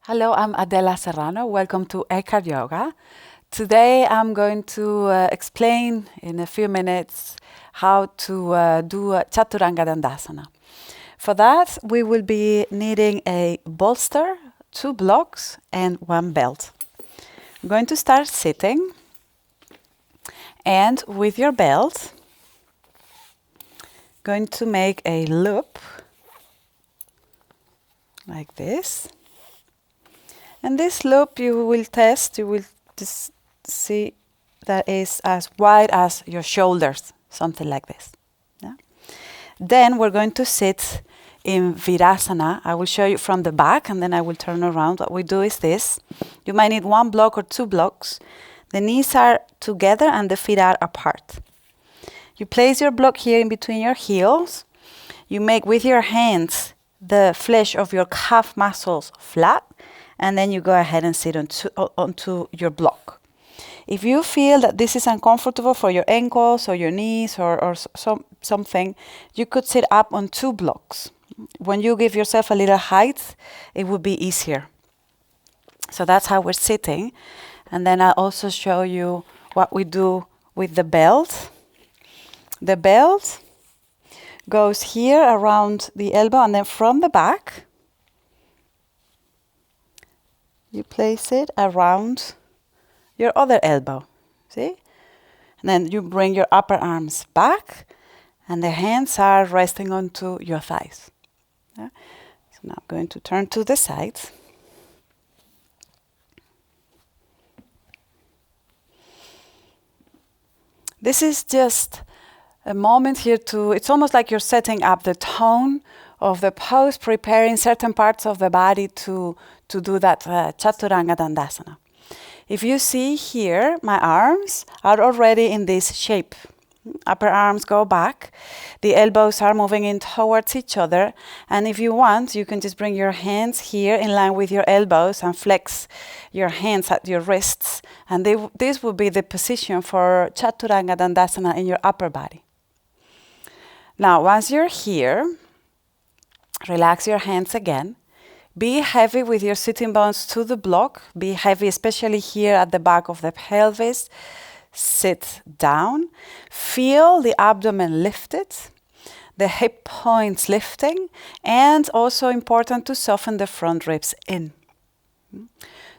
Hello, I'm Adela Serrano. Welcome to EkhartYoga. Today I'm going to explain in a few minutes how to do a Chaturanga Dandasana. For that, we will be needing a bolster, 2 blocks, and 1 belt. I'm going to start sitting, and with your belt, going to make a loop like this. And this loop you will just see that is as wide as your shoulders, something like this. Yeah? Then we're going to sit in Virasana. I will show you from the back and then I will turn around. What we do is this. You might need 1 block or 2 blocks. The knees are together and the feet are apart. You place your block here in between your heels. You make with your hands the flesh of your calf muscles flat. And then you go ahead and sit onto your block. If you feel that this is uncomfortable for your ankles or your knees or something, you could sit up on 2 blocks. When you give yourself a little height, it would be easier. So that's how we're sitting. And then I'll also show you what we do with the belt. The belt goes here around the elbow and then from the back, you place it around your other elbow, see? And then you bring your upper arms back and the hands are resting onto your thighs. Yeah? So now I'm going to turn to the sides. This is just a moment here it's almost like you're setting up the tone of the pose, preparing certain parts of the body to do that Chaturanga Dandasana. If you see here, my arms are already in this shape. Upper arms go back, the elbows are moving in towards each other, and if you want, you can just bring your hands here in line with your elbows and flex your hands at your wrists, and this will be the position for Chaturanga Dandasana in your upper body. Now, once you're here, relax your hands again. Be heavy with your sitting bones to the block. Be heavy, especially here at the back of the pelvis. Sit down. Feel the abdomen lifted, the hip points lifting, and also important to soften the front ribs in.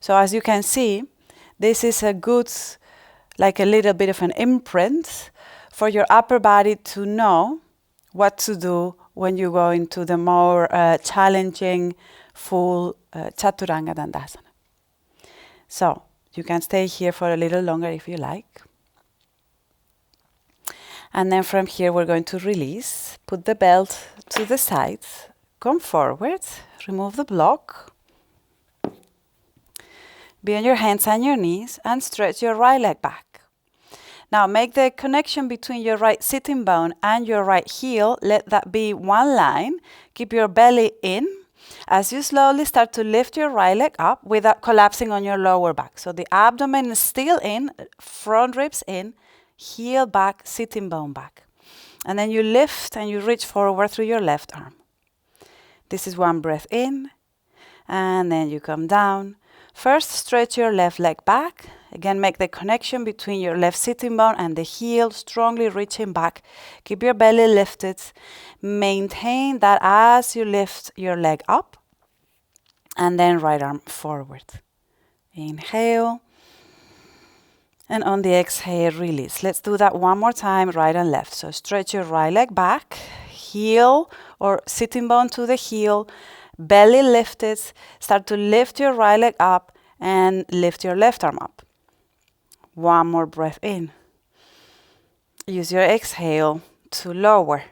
So as you can see, this is a good, like a little bit of an imprint for your upper body to know what to do when you go into the more challenging, full Chaturanga Dandasana. So, you can stay here for a little longer if you like. And then from here we're going to release, put the belt to the side, come forward, remove the block, be on your hands and your knees and stretch your right leg back. Now make the connection between your right sitting bone and your right heel. Let that be one line. Keep your belly in as you slowly start to lift your right leg up without collapsing on your lower back. So the abdomen is still in, front ribs in, heel back, sitting bone back. And then you lift and you reach forward through your left arm. This is 1 breath in, and then you come down. First, stretch your left leg back. Again, make the connection between your left sitting bone and the heel, strongly reaching back. Keep your belly lifted. Maintain that as you lift your leg up. And then right arm forward. Inhale. And on the exhale, release. Let's do that one more time, right and left. So stretch your right leg back. Heel or sitting bone to the heel. Belly lifted. Start to lift your right leg up and lift your left arm up. 1 more breath in. Use your exhale to lower.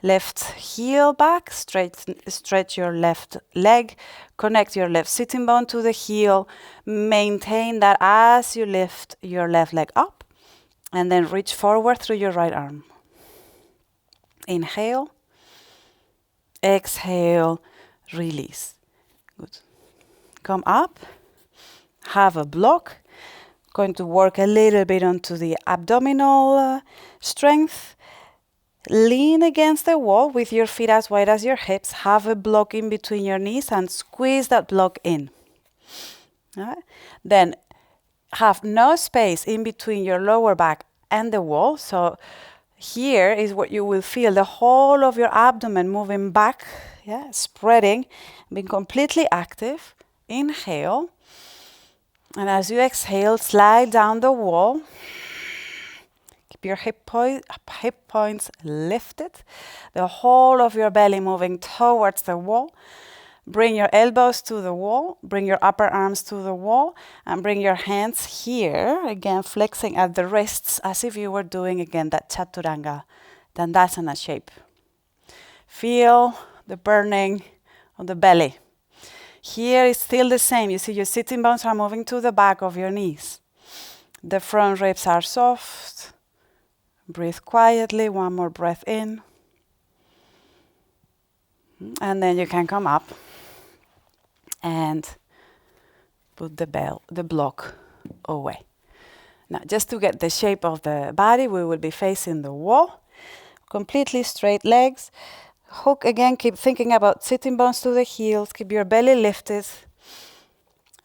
Left heel back, stretch your left leg, connect your left sitting bone to the heel, maintain that as you lift your left leg up, and then reach forward through your right arm. Inhale, exhale, release. Good. Come up, have a block. Going to work a little bit onto the abdominal strength. Lean against the wall with your feet as wide as your hips. Have a block in between your knees and squeeze that block in. Alright? Then have no space in between your lower back and the wall. So here is what you will feel, the whole of your abdomen moving back, yeah, spreading, being completely active. Inhale. And as you exhale, slide down the wall. Keep your hip points lifted. The whole of your belly moving towards the wall. Bring your elbows to the wall. Bring your upper arms to the wall. And bring your hands here. Again, flexing at the wrists as if you were doing, again, that Chaturanga Dandasana shape. Feel the burning of the belly. Here is still the same. You see your sitting bones are moving to the back of your knees. The front ribs are soft. Breathe quietly. One more breath in. And then you can come up and put the block away. Now, just to get the shape of the body, we will be facing the wall. Completely straight legs. Hook again, keep thinking about sitting bones to the heels. Keep your belly lifted.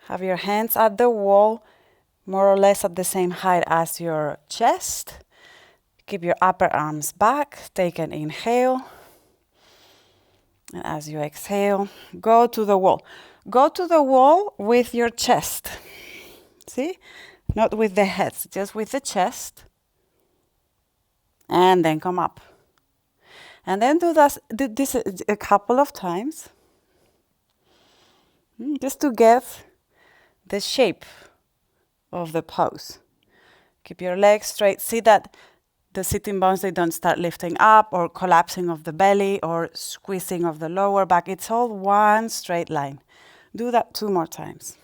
Have your hands at the wall, more or less at the same height as your chest. Keep your upper arms back. Take an inhale. And as you exhale, go to the wall. Go to the wall with your chest. See? Not with the head, just with the chest. And then come up. And then do this a couple of times. Just to get the shape of the pose. Keep your legs straight. See that the sitting bones, they don't start lifting up or collapsing of the belly or squeezing of the lower back. It's all one straight line. Do that 2 more times.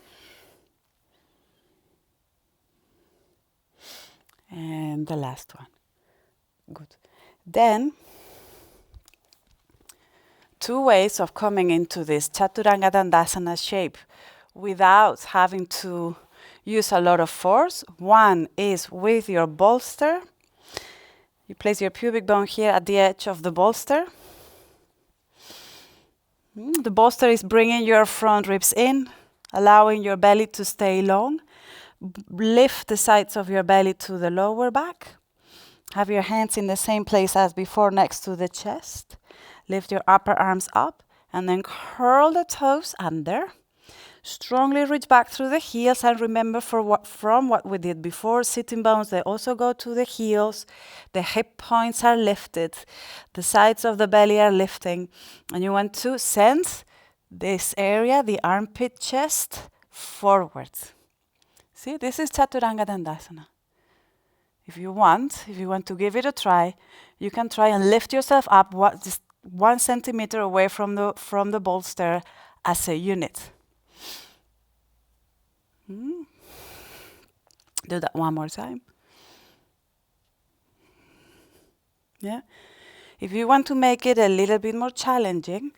And the last one. Good. Then, 2 ways of coming into this Chaturanga Dandasana shape without having to use a lot of force. One is with your bolster. You place your pubic bone here at the edge of the bolster. The bolster is bringing your front ribs in, allowing your belly to stay long. Lift the sides of your belly to the lower back. Have your hands in the same place as before, next to the chest. Lift your upper arms up and then curl the toes under. Strongly reach back through the heels, and remember from what we did before, sitting bones, they also go to the heels. The hip points are lifted. The sides of the belly are lifting. And you want to send this area, the armpit chest, forward. See, this is Chaturanga Dandasana. If you want to give it a try, you can try and lift yourself up just 1 centimeter away from the bolster as a unit. Do that 1 more time. Yeah. If you want to make it a little bit more challenging,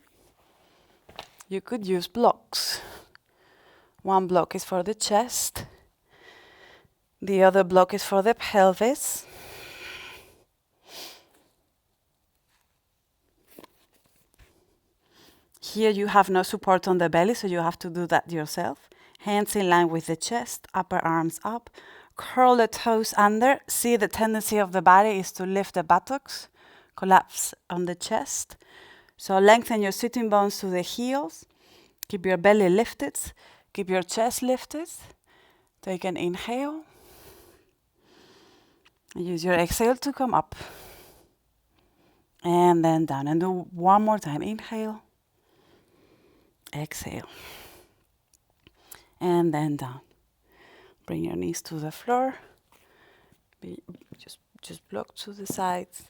you could use blocks. 1 block is for the chest. The other block is for the pelvis. Here you have no support on the belly, so you have to do that yourself. Hands in line with the chest, upper arms up. Curl the toes under. See, the tendency of the body is to lift the buttocks, collapse on the chest. So lengthen your sitting bones to the heels. Keep your belly lifted. Keep your chest lifted. Take an inhale. Use your exhale to come up. And then down. And do 1 more time. Inhale. Exhale. And then down. Bring your knees to the floor. Just block to the sides.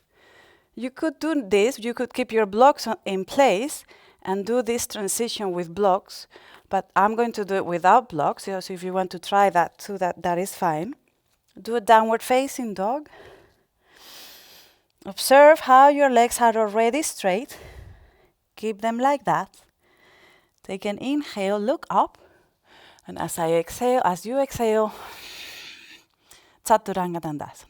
You could do this. You could keep your blocks in place and do this transition with blocks. But I'm going to do it without blocks. So if you want to try that too, that is fine. Do a downward facing dog. Observe how your legs are already straight. Keep them like that. Take an inhale, look up. And as you exhale, Chaturanga Dandasana.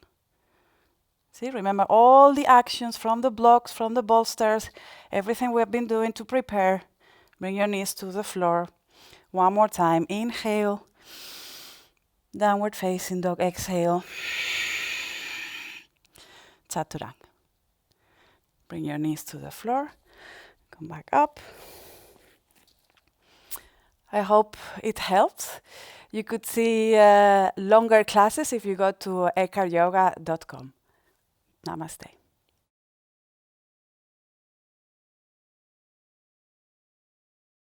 See, remember all the actions from the blocks, from the bolsters, everything we've been doing to prepare. Bring your knees to the floor. One more time. Inhale. Downward facing dog. Exhale. Chaturanga. Bring your knees to the floor. Come back up. I hope it helps. You could see longer classes if you go to EkhartYoga.com. Namaste.